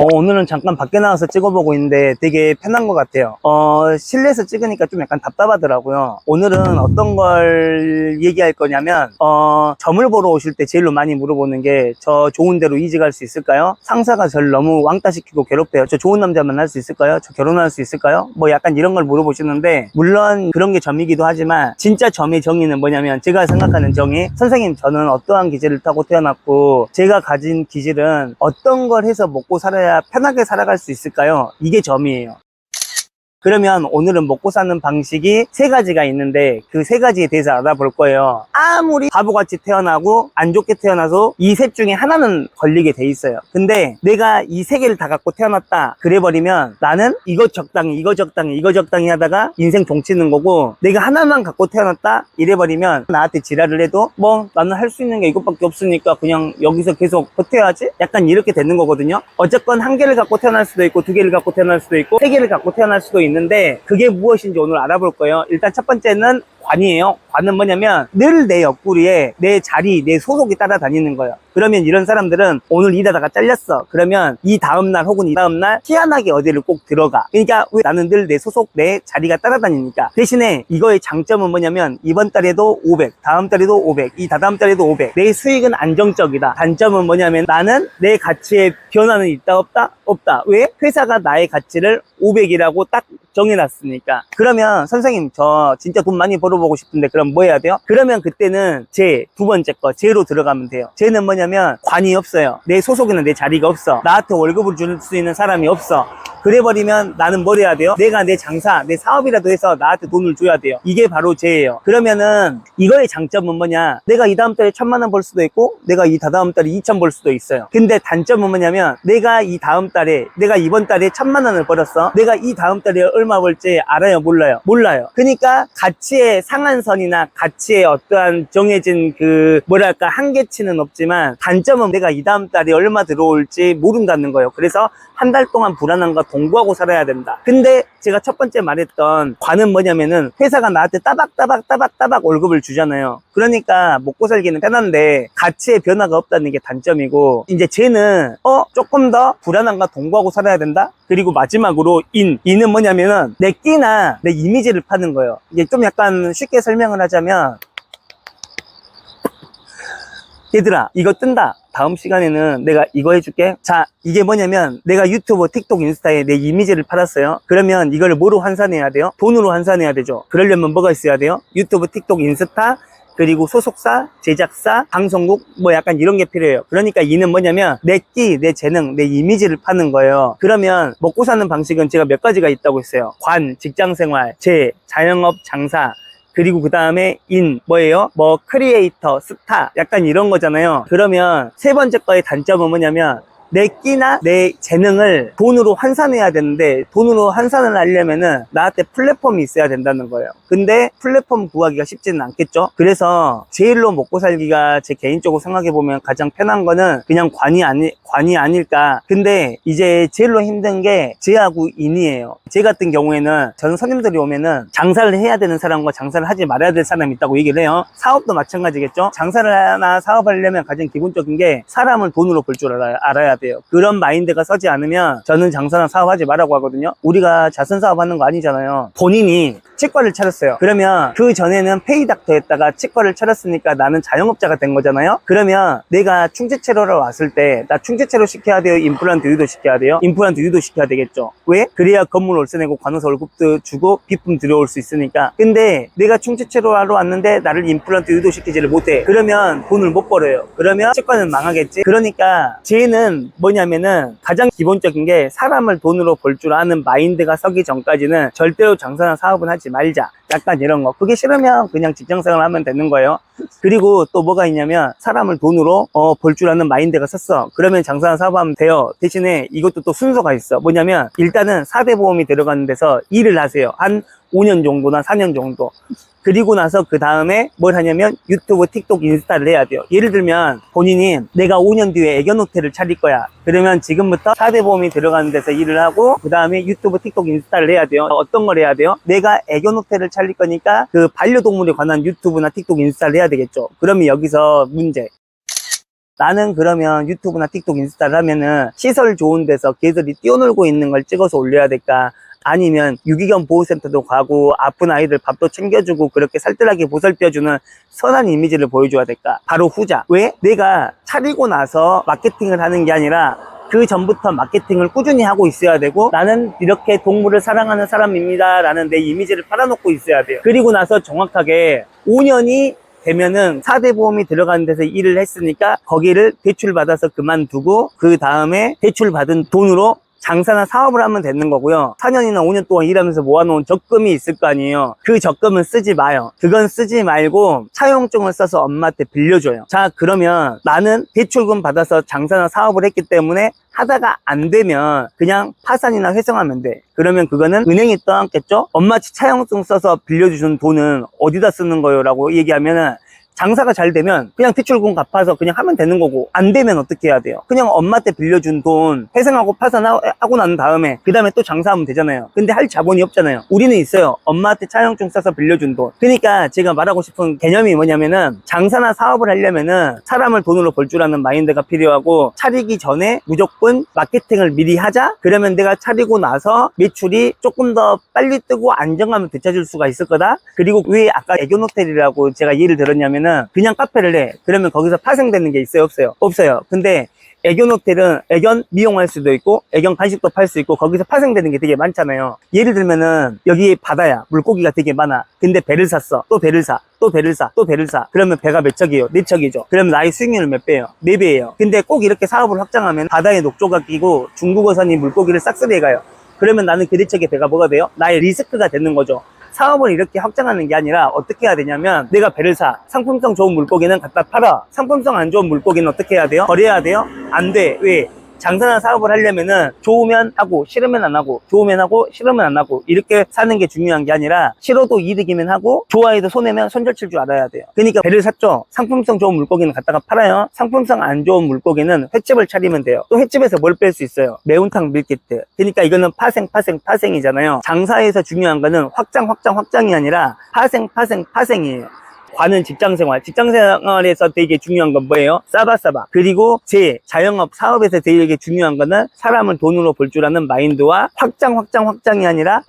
오늘은 잠깐 밖에 나와서 찍어보고 있는데 되게 편한 것 같아요. 실내에서 찍으니까 좀 약간 답답하더라고요. 오늘은 어떤 걸 얘기할 거냐면, 점을 보러 오실 때 제일로 많이 물어보는 게, 저 좋은 데로 이직할 수 있을까요? 상사가 저를 너무 왕따시키고 괴롭혀요. 저 좋은 남자 만날 수 있을까요? 저 결혼할 수 있을까요? 뭐 약간 이런 걸 물어보시는데, 물론 그런 게 점이기도 하지만, 진짜 점의 정의는 뭐냐면, 제가 생각하는 정의, 선생님, 저는 어떠한 기질을 타고 태어났고, 제가 가진 기질은 어떤 걸 해서 먹고 살아야 편하게 살아갈 수 있을까요? 이게 점이에요. 그러면 오늘은 먹고 사는 방식이 세 가지가 있는데 그 세 가지에 대해서 알아볼 거예요. 아무리 바보같이 태어나고 안 좋게 태어나서 이 셋 중에 하나는 걸리게 돼 있어요. 근데 내가 이 세 개를 다 갖고 태어났다 그래버리면 나는 이거 적당히 이거 적당히 이거 적당히 하다가 인생 종치는 거고, 내가 하나만 갖고 태어났다 이래버리면 나한테 지랄을 해도 뭐 나는 할 수 있는 게 이것밖에 없으니까 그냥 여기서 계속 버텨야지, 약간 이렇게 되는 거거든요. 어쨌건 한 개를 갖고 태어날 수도 있고 두 개를 갖고 태어날 수도 있고 세 개를 갖고 태어날 수도 있는데, 그게 무엇인지 오늘 알아볼 거예요. 일단 첫 번째는 관이에요. 관은 뭐냐면 늘 내 옆구리에 내 자리, 내 소속이 따라다니는 거예요. 그러면 이런 사람들은 오늘 일하다가 잘렸어. 그러면 이 다음날 혹은 이 다음날 희한하게 어디를 꼭 들어가. 그러니까 왜 나는 늘 내 소속, 내 자리가 따라다니니까. 대신에 이거의 장점은 뭐냐면 이번 달에도 500, 다음 달에도 500, 이 다다음 달에도 500. 내 수익은 안정적이다. 단점은 뭐냐면 나는 내 가치에 변화는 있다 없다? 없다. 왜? 회사가 나의 가치를 500이라고 딱 정해놨으니까. 그러면 선생님, 저 진짜 돈 많이 벌어보고 싶은데 그럼 뭐 해야 돼요? 그러면 그때는 제 두 번째 거, 제로 들어가면 돼요. 제는 뭐냐면 관이 없어요. 내 소속에는 내 자리가 없어. 나한테 월급을 줄 수 있는 사람이 없어. 그래버리면 나는 뭘 해야 돼요? 내가 내 장사, 내 사업이라도 해서 나한테 돈을 줘야 돼요. 이게 바로 제예요. 그러면은 이거의 장점은 뭐냐? 내가 이 다음 달에 1,000만 원 벌 수도 있고 내가 이 다다음 달에 2,000 벌 수도 있어요. 근데 단점은 뭐냐면 내가 이 다음 달에, 내가 이번 달에 1,000만 원을 벌었어. 내가 이 다음 달에 얼마 벌지 알아요? 몰라요? 몰라요. 그러니까 가치의 상한선이나 가치의 어떠한 정해진 그 뭐랄까 한계치는 없지만, 단점은 내가 이 다음 달에 얼마 들어올지 모른다는 거예요. 그래서 한 달 동안 불안함과 동거하고 살아야 된다. 근데 제가 첫 번째 말했던 관은 뭐냐면은 회사가 나한테 따박따박 월급을 주잖아요. 그러니까 먹고 살기는 편한데 가치의 변화가 없다는 게 단점이고, 이제 쟤는 조금 더 불안함과 동거하고 살아야 된다. 그리고 마지막으로 인은 뭐냐면은 내 끼나 내 이미지를 파는 거예요. 이게 좀 약간 쉽게 설명을 하자면, 얘들아 이거 뜬다, 다음 시간에는 내가 이거 해줄게. 자, 이게 뭐냐면 내가 유튜브, 틱톡, 인스타에 내 이미지를 팔았어요. 그러면 이걸 뭐로 환산해야 돼요? 돈으로 환산해야 되죠. 그러려면 뭐가 있어야 돼요? 유튜브, 틱톡, 인스타, 그리고 소속사, 제작사, 방송국, 뭐 약간 이런 게 필요해요. 그러니까 이는 뭐냐면 내 끼, 내 재능, 내 이미지를 파는 거예요. 그러면 먹고 사는 방식은 제가 몇 가지가 있다고 했어요. 관, 직장생활, 자영업, 장사, 그리고 그 다음에 뭐예요? 뭐 크리에이터, 스타, 약간 이런 거잖아요. 그러면 세 번째 거의 단점은 뭐냐면 내 끼나 내 재능을 돈으로 환산해야 되는데, 돈으로 환산을 하려면은 나한테 플랫폼이 있어야 된다는 거예요. 근데 플랫폼 구하기가 쉽지는 않겠죠. 그래서 제일로 먹고 살기가 제 개인적으로 생각해보면 가장 편한 거는 그냥 관이 아닐까. 근데 이제 제일로 힘든 게 제하고 인이에요. 제 같은 경우에는 저는 손님들이 오면은 장사를 해야 되는 사람과 장사를 하지 말아야 될 사람이 있다고 얘기를 해요. 사업도 마찬가지겠죠. 장사를 하나 사업하려면 가장 기본적인 게 사람을 돈으로 벌 줄 알아야 돼요. 그런 마인드가 서지 않으면 저는 장사나 사업하지 말라고 하거든요. 우리가 자선 사업하는 거 아니잖아요. 본인이 치과를 차렸어요. 그러면 그 전에는 페이닥터 했다가 치과를 차렸으니까 나는 자영업자가 된 거잖아요. 그러면 내가 충치치료로 왔을 때 나 충치치료 시켜야 돼요? 임플란트 유도 시켜야 돼요? 임플란트 유도 시켜야 되겠죠. 왜? 그래야 건물 월세 내고 간호사 월급도 주고 비품 들여올 수 있으니까. 근데 내가 충치치료 하러 왔는데 나를 임플란트 유도 시키지를 못해. 그러면 돈을 못 벌어요. 그러면 치과는 망하겠지. 그러니까 쟤는 뭐냐면은 가장 기본적인 게 사람을 돈으로 벌 줄 아는 마인드가 서기 전까지는 절대로 장사나 사업은 하지 말자. 약간 이런 거. 그게 싫으면 그냥 직장생활 하면 되는 거예요. 그리고 또 뭐가 있냐면 사람을 돈으로 벌 줄 아는 마인드가 섰어. 그러면 장사나 사업하면 돼요. 대신에 이것도 또 순서가 있어. 뭐냐면 일단은 4대 보험이 들어가는 데서 일을 하세요. 한 5년 정도나 4년 정도. 그리고 나서 그 다음에 뭘 하냐면 유튜브, 틱톡, 인스타를 해야 돼요. 예를 들면 본인이 내가 5년 뒤에 애견 호텔을 차릴 거야. 그러면 지금부터 4대 보험이 들어가는 데서 일을 하고 그 다음에 유튜브, 틱톡, 인스타를 해야 돼요. 어떤 걸 해야 돼요? 내가 애견 호텔을 차릴 거니까 그 반려동물에 관한 유튜브나 틱톡, 인스타를 해야 되겠죠. 그러면 여기서 문제. 나는 그러면 유튜브나 틱톡, 인스타를 하면은 시설 좋은 데서 개들이 뛰어놀고 있는 걸 찍어서 올려야 될까? 아니면 유기견 보호센터도 가고 아픈 아이들 밥도 챙겨주고 그렇게 살뜰하게 보살펴주는 선한 이미지를 보여줘야 될까? 바로 후자. 왜? 내가 차리고 나서 마케팅을 하는 게 아니라 그 전부터 마케팅을 꾸준히 하고 있어야 되고, 나는 이렇게 동물을 사랑하는 사람입니다 라는 내 이미지를 팔아놓고 있어야 돼요. 그리고 나서 정확하게 5년이 되면은 4대 보험이 들어가는 데서 일을 했으니까 거기를 대출받아서 그만두고 그 다음에 대출받은 돈으로 장사나 사업을 하면 되는 거고요. 4년이나 5년 동안 일하면서 모아놓은 적금이 있을 거 아니에요. 그 적금은 쓰지 마요. 그건 쓰지 말고 차용증을 써서 엄마한테 빌려줘요. 자, 그러면 나는 대출금 받아서 장사나 사업을 했기 때문에 하다가 안 되면 그냥 파산이나 회생하면 돼. 그러면 그거는 은행이 떠안겠죠? 엄마 차용증 써서 빌려주신 돈은 어디다 쓰는 거요? 라고 얘기하면은 장사가 잘 되면 그냥 대출금 갚아서 그냥 하면 되는 거고, 안 되면 어떻게 해야 돼요? 그냥 엄마한테 빌려준 돈 회생하고 파산하고 난 다음에 그 다음에 또 장사하면 되잖아요. 근데 할 자본이 없잖아요. 우리는 있어요. 엄마한테 차용증 써서 빌려준 돈. 그러니까 제가 말하고 싶은 개념이 뭐냐면은, 장사나 사업을 하려면은 사람을 돈으로 벌 줄 아는 마인드가 필요하고, 차리기 전에 무조건 마케팅을 미리 하자. 그러면 내가 차리고 나서 매출이 조금 더 빨리 뜨고 안정감을 되찾을 수가 있을 거다. 그리고 왜 아까 애견호텔이라고 제가 예를 들었냐면은, 그냥 카페를 해. 그러면 거기서 파생되는 게 있어요? 없어요? 없어요. 근데 애견 호텔은 애견 미용할 수도 있고 애견 간식도 팔 수 있고 거기서 파생되는 게 되게 많잖아요. 예를 들면은 여기 바다야, 물고기가 되게 많아. 근데 배를 샀어. 또 배를 사. 또 배를 사. 또 배를 사. 그러면 배가 몇 척이에요? 4척이죠. 그러면 나의 수익률은 몇 배예요? 4배예요. 근데 꼭 이렇게 사업을 확장하면 바다에 녹조가 끼고 중국어선이 물고기를 싹쓸이 가요. 그러면 나는 그 4척의 배가 뭐가 돼요? 나의 리스크가 되는 거죠. 사업을 이렇게 확장하는 게 아니라 어떻게 해야 되냐면, 내가 배를 사. 상품성 좋은 물고기는 갖다 팔아. 상품성 안 좋은 물고기는 어떻게 해야 돼요? 버려야 돼요? 안 돼. 왜? 장사나 사업을 하려면은 좋으면 하고 싫으면 안 하고, 좋으면 하고 싫으면 안 하고, 이렇게 사는 게 중요한 게 아니라 싫어도 이득이면 하고 좋아해도 손해면 손절칠 줄 알아야 돼요. 그러니까 배를 샀죠. 상품성 좋은 물고기는 갖다가 팔아요. 상품성 안 좋은 물고기는 횟집을 차리면 돼요. 또 횟집에서 뭘 뺄 수 있어요? 매운탕 밀키트. 그러니까 이거는 파생이잖아요. 장사에서 중요한 거는 확장이 아니라 파생이에요. 관은 직장생활에서 되게 중요한 건 뭐예요? 싸바싸바. 그리고 자영업 사업에서 되게 중요한 거는 사람을 돈으로 벌 줄 아는 마인드와 확장이 아니라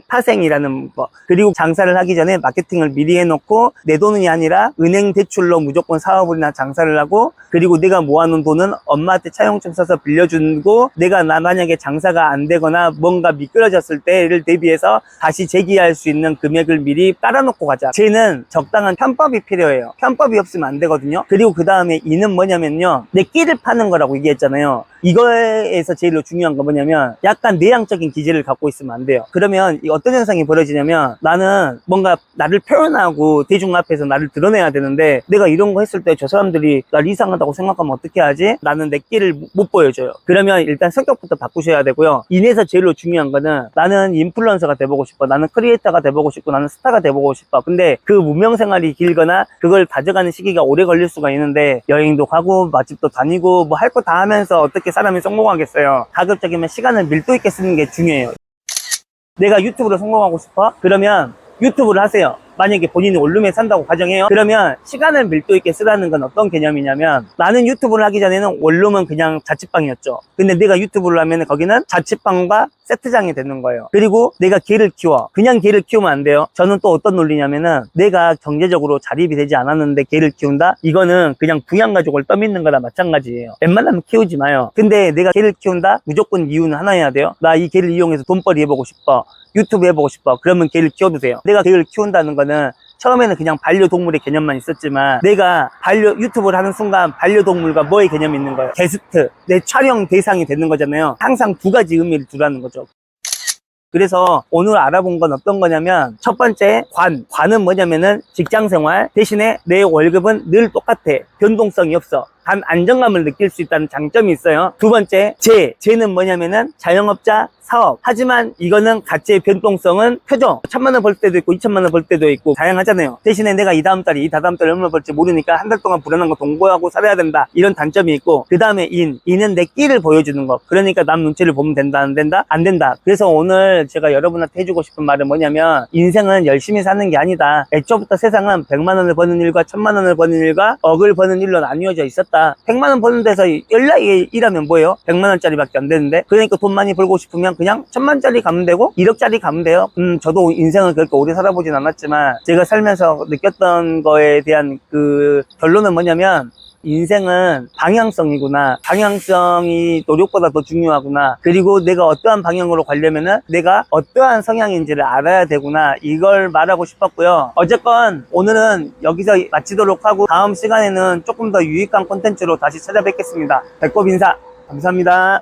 파생이라는 거. 그리고 장사를 하기 전에 마케팅을 미리 해놓고, 내 돈이 아니라 은행 대출로 무조건 사업이나 장사를 하고, 그리고 내가 모아놓은 돈은 엄마한테 차용증 써서 빌려주고, 내가 만약에 장사가 안 되거나 뭔가 미끄러졌을 때를 대비해서 다시 재기할 수 있는 금액을 미리 깔아놓고 가자. 쟤는 적당한 편법이 필요해요. 편법이 없으면 안 되거든요. 그리고 그 다음에 이는 뭐냐면요, 내 끼를 파는 거라고 얘기했잖아요. 이거에서 제일 중요한 건 뭐냐면, 약간 내향적인 기질을 갖고 있으면 안 돼요. 그러면 어떤 현상이 벌어지냐면, 나는 뭔가 나를 표현하고 대중 앞에서 나를 드러내야 되는데, 내가 이런 거 했을 때 저 사람들이 날 이상하다고 생각하면 어떻게 하지? 나는 내 끼를 못 보여줘요. 그러면 일단 성격부터 바꾸셔야 되고요. 인에서 제일 중요한 거는, 나는 인플루언서가 돼보고 싶어, 나는 크리에이터가 돼보고 싶고, 나는 스타가 돼보고 싶어. 근데 그 문명 생활이 길거나 그걸 가져가는 시기가 오래 걸릴 수가 있는데, 여행도 가고 맛집도 다니고 뭐 할 거 다 하면서 어떻게 사람이 성공하겠어요? 가급적이면 시간을 밀도 있게 쓰는 게 중요해요. 내가 유튜브로 성공하고 싶어? 그러면 유튜브를 하세요. 만약에 본인이 원룸에 산다고 가정해요. 그러면 시간을 밀도 있게 쓰라는 건 어떤 개념이냐면, 나는 유튜브를 하기 전에는 원룸은 그냥 자취방이었죠. 근데 내가 유튜브를 하면 거기는 자취방과 세트장이 되는 거예요. 그리고 내가 개를 키워. 그냥 개를 키우면 안 돼요. 저는 또 어떤 논리냐면은, 내가 경제적으로 자립이 되지 않았는데 개를 키운다? 이거는 그냥 부양가족을 떠밀는 거나 마찬가지예요. 웬만하면 키우지 마요. 근데 내가 개를 키운다? 무조건 이유는 하나여야 돼요. 나 이 개를 이용해서 돈벌이 해보고 싶어, 유튜브 해보고 싶어. 그러면 개를 키워도 돼요. 내가 개를 키운다는 거는 처음에는 그냥 반려동물의 개념만 있었지만, 내가 유튜브를 하는 순간 반려동물과 뭐의 개념이 있는 거예요? 게스트, 내 촬영 대상이 되는 거잖아요. 항상 두 가지 의미를 두라는 거죠. 그래서 오늘 알아본 건 어떤 거냐면, 첫 번째, 관은 뭐냐면은 직장생활 대신에 내 월급은 늘 똑같아. 변동성이 없어. 단 안정감을 느낄 수 있다는 장점이 있어요. 두 번째, 재는 뭐냐면은 자영업자 사업. 하지만 이거는 가치의 변동성은 크죠. 1,000만 원 벌 때도 있고 2,000만 원 벌 때도 있고 다양하잖아요. 대신에 내가 이 다음 달에 얼마 벌지 모르니까 한 달 동안 불안한 거 동거하고 살아야 된다, 이런 단점이 있고, 그 다음에 인은 내 끼를 보여주는 거. 그러니까 남 눈치를 보면 된다, 안 된다? 안 된다. 그래서 오늘 제가 여러분한테 해주고 싶은 말은 뭐냐면, 인생은 열심히 사는 게 아니다. 애초부터 세상은 100만 원을 버는 일과 1,000만 원을 버는 일과 억을 버는 일로 나뉘어져 있었다. 되니까 100만 원 버는 데서 연락이 일하면 뭐예요? 100만 원짜리밖에 안 되는데, 그러니까 돈 많이 벌고 싶으면 그냥 1000만짜리 가면 되고 1억짜리 가면 돼요. 저도 인생을 그렇게 오래 살아보진 않았지만 제가 살면서 느꼈던 거에 대한 그 결론은 뭐냐면, 인생은 방향성이구나. 방향성이 노력보다 더 중요하구나. 그리고 내가 어떠한 방향으로 가려면은 내가 어떠한 성향인지를 알아야 되구나. 이걸 말하고 싶었고요. 어쨌건 오늘은 여기서 마치도록 하고, 다음 시간에는 조금 더 유익한 콘텐츠로 다시 찾아뵙겠습니다. 배꼽 인사 감사합니다.